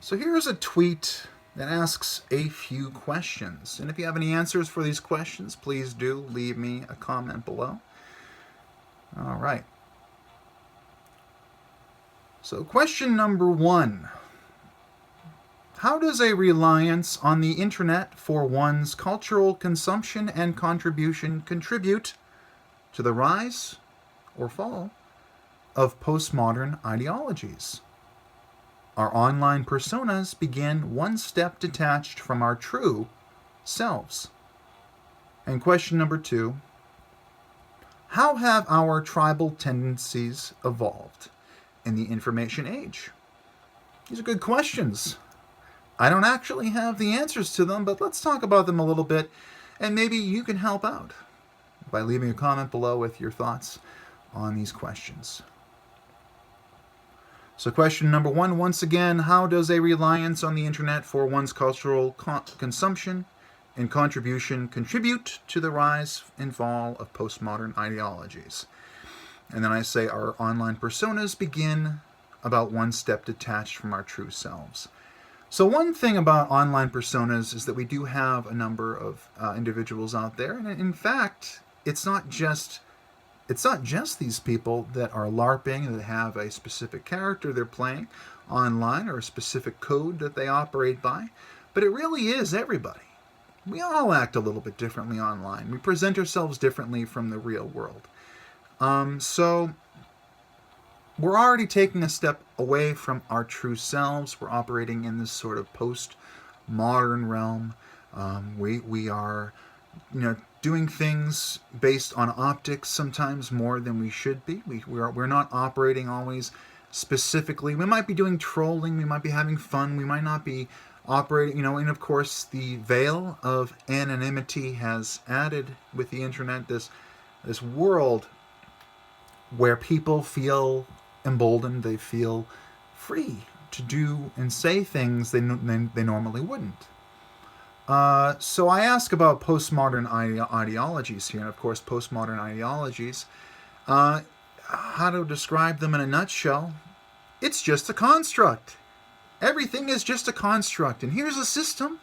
So here's a tweet that asks a few questions. And if you have any answers for these questions, please do leave me a comment below. All right. So question number 1. How does a reliance on the internet for one's cultural consumption and contribution contribute to the rise or fall of postmodern ideologies? Our online personas begin one step detached from our true selves. And question number 2, how have our tribal tendencies evolved in the information age? These are good questions. I don't actually have the answers to them, but let's talk about them a little bit, and maybe you can help out by leaving a comment below with your thoughts on these questions. So question number 1, once again, how does a reliance on the internet for one's cultural consumption and contribution contribute to the rise and fall of postmodern ideologies? And then I say our online personas begin about one step detached from our true selves. So one thing about online personas is that we do have a number of individuals out there, and in fact, it's not just these people that are LARPing, that have a specific character they're playing online or a specific code that they operate by, but it really is everybody. We all act a little bit differently online. We present ourselves differently from the real world. So we're already taking a step away from our true selves. We're operating in this sort of post-modern realm. We are, doing things based on optics sometimes more than we should be. We're not operating always specifically. We might be doing trolling. We might be having fun. We might not be operating, and of course the veil of anonymity has added with the internet this world where people feel emboldened. They feel free to do and say things they normally wouldn't. So I ask about postmodern ideologies here, and of course postmodern ideologies, how to describe them in a nutshell. It's just a construct. Everything is just a construct, and here's a system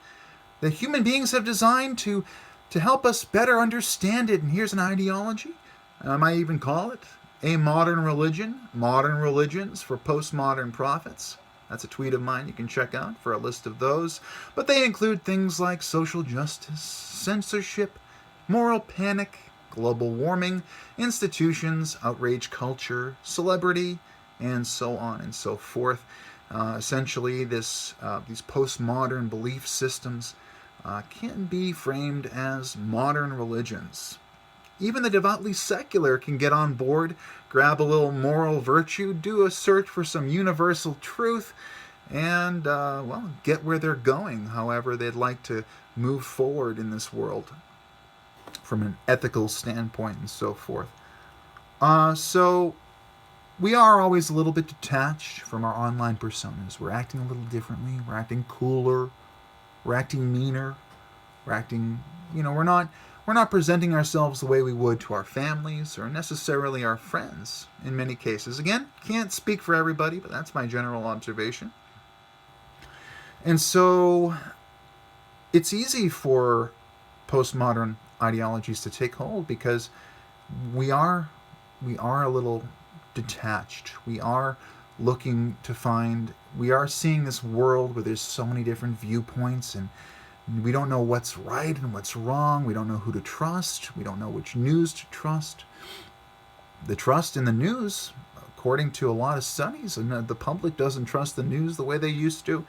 that human beings have designed to help us better understand it, and here's an ideology. I might even call it a modern religion, modern religions for postmodern prophets. That's a tweet of mine you can check out for a list of those. But they include things like social justice, censorship, moral panic, global warming, institutions, outrage culture, celebrity, and so on and so forth. Essentially, these postmodern belief systems can be framed as modern religions. Even the devoutly secular can get on board, grab a little moral virtue, do a search for some universal truth, and, get where they're going, however they'd like to move forward in this world from an ethical standpoint and so forth. So we are always a little bit detached from our online personas. We're acting a little differently. We're acting cooler. We're acting meaner. We're acting, we're not presenting ourselves the way we would to our families or necessarily our friends in many cases. Again, can't speak for everybody, but that's my general observation. And so it's easy for postmodern ideologies to take hold because we are a little detached. We are seeing this world where there's so many different viewpoints, and we don't know what's right and what's wrong. We don't know who to trust. We don't know which news to trust. The trust in the news, according to a lot of studies, and the public doesn't trust the news the way they used to.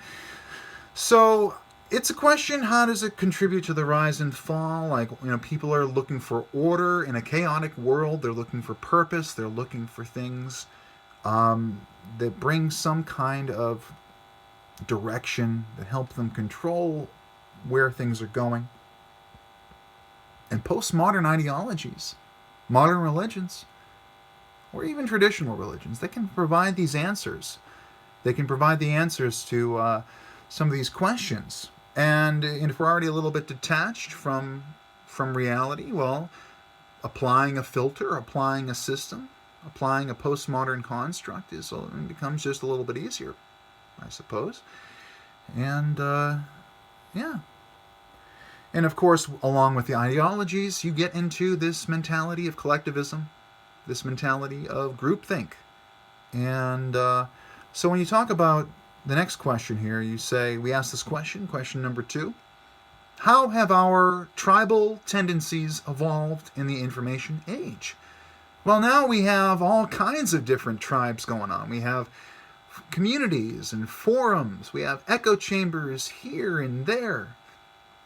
So it's a question, how does it contribute to the rise and fall? People are looking for order in a chaotic world. They're looking for purpose. They're looking for things that bring some kind of direction, that help them control where things are going. And postmodern ideologies, modern religions, or even traditional religions, they can provide these answers. They can provide the answers to some of these questions. And if we're already a little bit detached from reality, well, applying a filter, applying a system, applying a postmodern construct becomes just a little bit easier, I suppose. And yeah. And of course, along with the ideologies, you get into this mentality of collectivism, this mentality of groupthink. And so when you talk about the next question here, you say, we ask this question number 2. How have our tribal tendencies evolved in the information age? Well, now we have all kinds of different tribes going on. We have communities and forums. We have echo chambers here and there.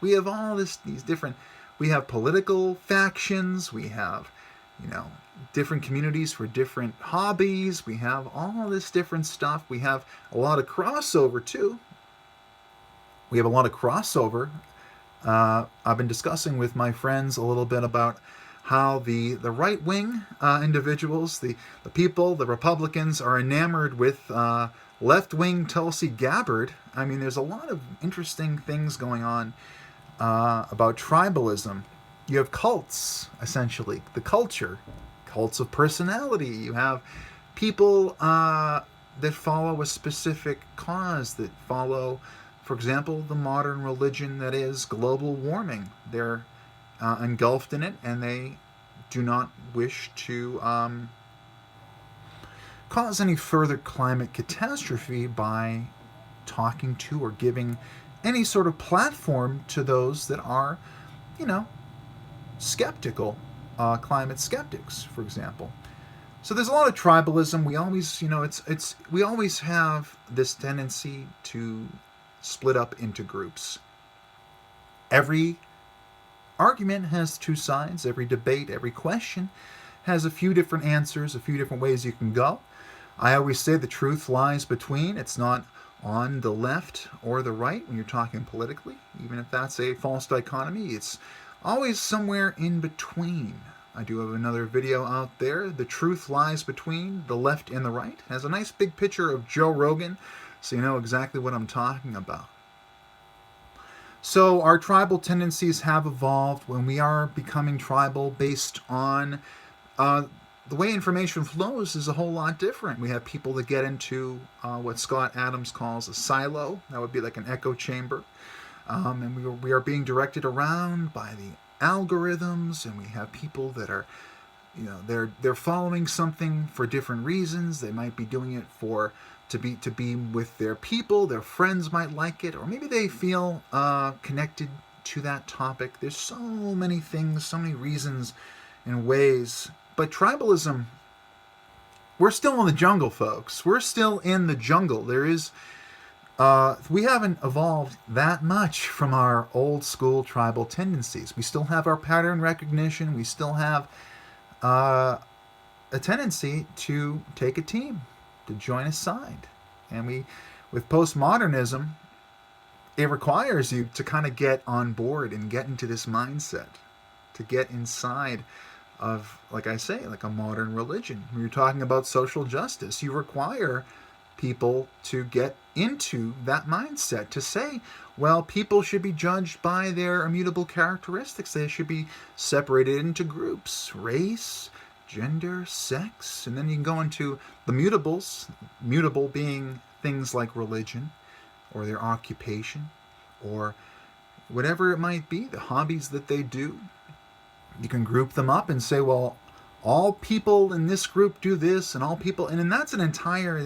We have all these different. We have political factions. We have, different communities for different hobbies. We have all this different stuff. We have a lot of crossover too. We have a lot of crossover. I've been discussing with my friends a little bit about how the right-wing individuals, the people, the Republicans, are enamored with left-wing Tulsi Gabbard. I mean, there's a lot of interesting things going on about tribalism. You have cults, essentially, the culture, cults of personality. You have people that follow a specific cause, that follow, for example, the modern religion that is global warming. They're engulfed in it, and they do not wish to cause any further climate catastrophe by talking to or giving any sort of platform to those that are, skeptical, climate skeptics, for example. So there's a lot of tribalism. We always, we always have this tendency to split up into groups. Every argument has two sides. Every debate, every question has a few different answers, a few different ways you can go. I always say the truth lies between. It's not on the left or the right when you're talking politically, even if that's a false dichotomy. It's always somewhere in between. I do have another video out there. The truth lies between the left and the right. It has a nice big picture of Joe Rogan, so you know exactly what I'm talking about. So our tribal tendencies have evolved when we are becoming tribal based on the way information flows is a whole lot different. We have people that get into what Scott Adams calls a silo. That would be like an echo chamber. And we are being directed around by the algorithms, and we have people that are, they're following something for different reasons. They might be doing it to be with their people. Their friends might like it, or maybe they feel connected to that topic. There's so many things, so many reasons and ways. But tribalism, we're still in the jungle, folks. We're still in the jungle. There is, we haven't evolved that much from our old school tribal tendencies. We still have our pattern recognition. We still have a tendency to take a team, to join a side. And with postmodernism, it requires you to kind of get on board and get into this mindset, to get inside of, like I say, like a modern religion. When you're talking about social justice, you require people to get into that mindset, to say, well, people should be judged by their immutable characteristics. They should be separated into groups: race, gender, sex, and then you can go into the mutables, mutable being things like religion or their occupation or whatever it might be, the hobbies that they do. You can group them up and say, well, all people in this group do this, and all people, and that's an entire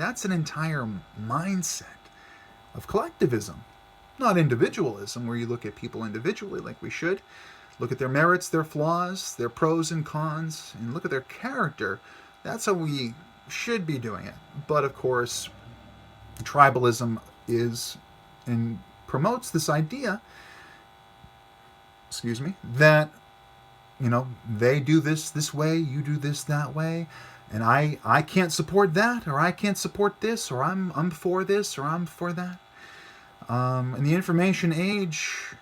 mindset of collectivism, not individualism, where you look at people individually like we should. Look at their merits, their flaws, their pros and cons, and look at their character. That's how we should be doing it. But of course, tribalism is and promotes this idea, that they do this way, you do this that way, and I can't support that, or I can't support this, or I'm for this, or I'm for that. In the information age,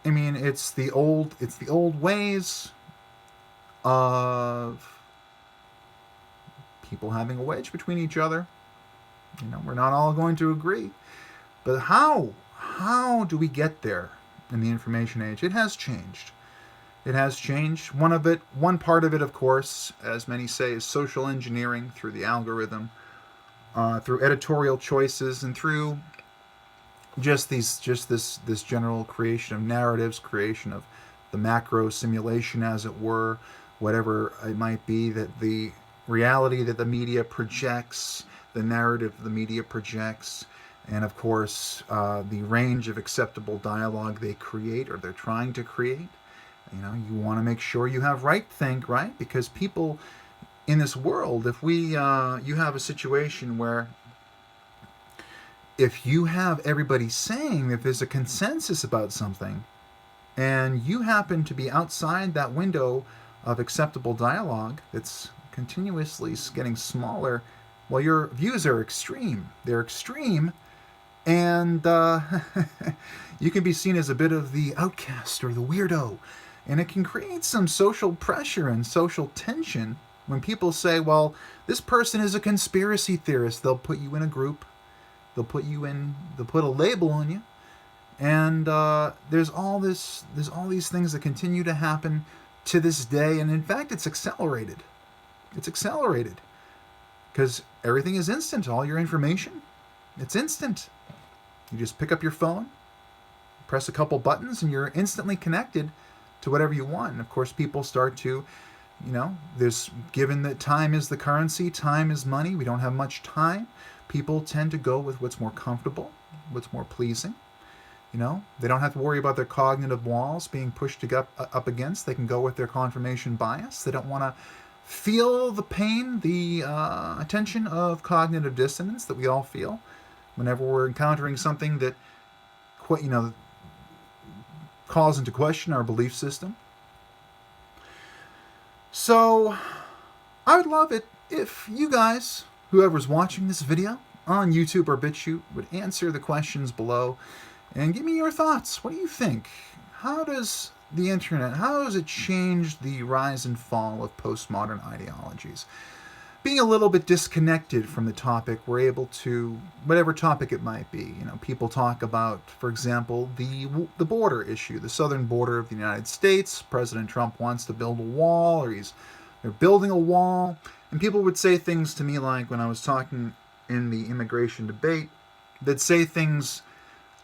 I mean, it's the old ways of people having a wedge between each other. We're not all going to agree, but how do we get there in the information age? It has changed. It has changed. One part of it, of course, as many say, is social engineering through the algorithm, through editorial choices, and through just this general creation of narratives, creation of the macro simulation, as it were, whatever it might be, that the reality that the media projects, the narrative the media projects, and of course the range of acceptable dialogue they create or they're trying to create. You know, you want to make sure you have right think, right? Because people in this world, if you have a situation where if you have everybody saying that there's a consensus about something and you happen to be outside that window of acceptable dialogue that's continuously getting smaller, well, your views are extreme. They're extreme, and you can be seen as a bit of the outcast or the weirdo. And it can create some social pressure and social tension when people say, well, this person is a conspiracy theorist. They'll put you in a group. They'll put a label on you. And there's all these things that continue to happen to this day. And in fact, it's accelerated. It's accelerated because everything is instant. All your information, it's instant. You just pick up your phone, press a couple buttons, and you're instantly connected to whatever you want. And of course, people start to, given that time is the currency, time is money, we don't have much time, people tend to go with what's more comfortable, what's more pleasing. They don't have to worry about their cognitive walls being pushed up against. They can go with their confirmation bias. They don't want to feel the pain, the attention of cognitive dissonance that we all feel whenever we're encountering something that, calls into question our belief system. So I would love it if you guys, whoever's watching this video on YouTube or BitChute, would answer the questions below and give me your thoughts. What do you think? How does the internet, how has it changed the rise and fall of postmodern ideologies? Being a little bit disconnected from the topic, we're able to, whatever topic it might be, people talk about, for example, the border issue, the southern border of the United States. President Trump wants to build a wall, or they're building a wall. And people would say things to me like, when I was talking in the immigration debate, they'd say things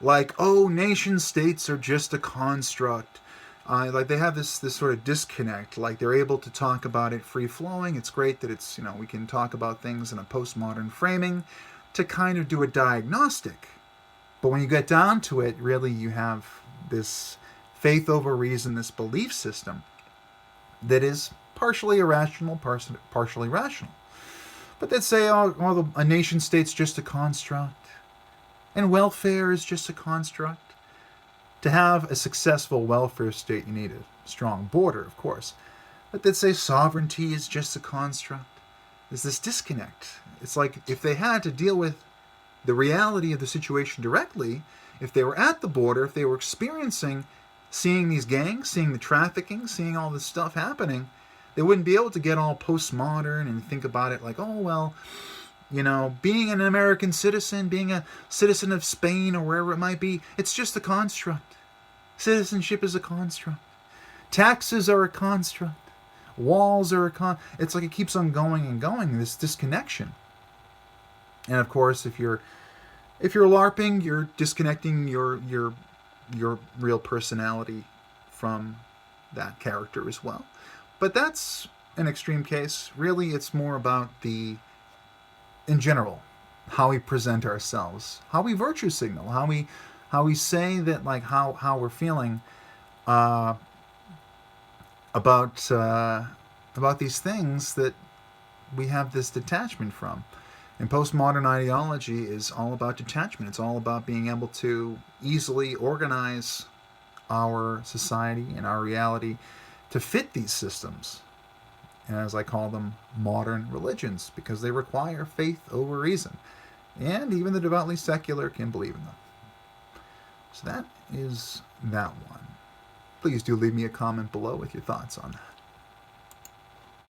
like, oh, nation states are just a construct. Like they have this sort of disconnect. Like they're able to talk about it free flowing. It's great that it's, we can talk about things in a postmodern framing to kind of do a diagnostic. But when you get down to it, really you have this faith over reason, this belief system that is partially irrational, partially rational. But they'd say, oh, a nation state's just a construct. And welfare is just a construct. To have a successful welfare state, you need a strong border, of course. But they'd say sovereignty is just a construct. There's this disconnect. It's like if they had to deal with the reality of the situation directly, if they were at the border, if they were seeing these gangs, seeing the trafficking, seeing all this stuff happening, they wouldn't be able to get all postmodern and think about it like, oh, well, being an American citizen, being a citizen of Spain or wherever it might be, it's just a construct. Citizenship is a construct. Taxes are a construct. Walls are it's like it keeps on going and going, this disconnection. And of course, if you're LARPing, you're disconnecting your real personality from that character as well. But that's an extreme case. Really, it's more about in general, how we present ourselves, how we virtue signal, how we say that, like how we're feeling about these things that we have this detachment from. And postmodern ideology is all about detachment. It's all about being able to easily organize our society and our reality to fit these systems. And as I call them, modern religions, because they require faith over reason. And even the devoutly secular can believe in them. So that is that one. Please do leave me a comment below with your thoughts on that.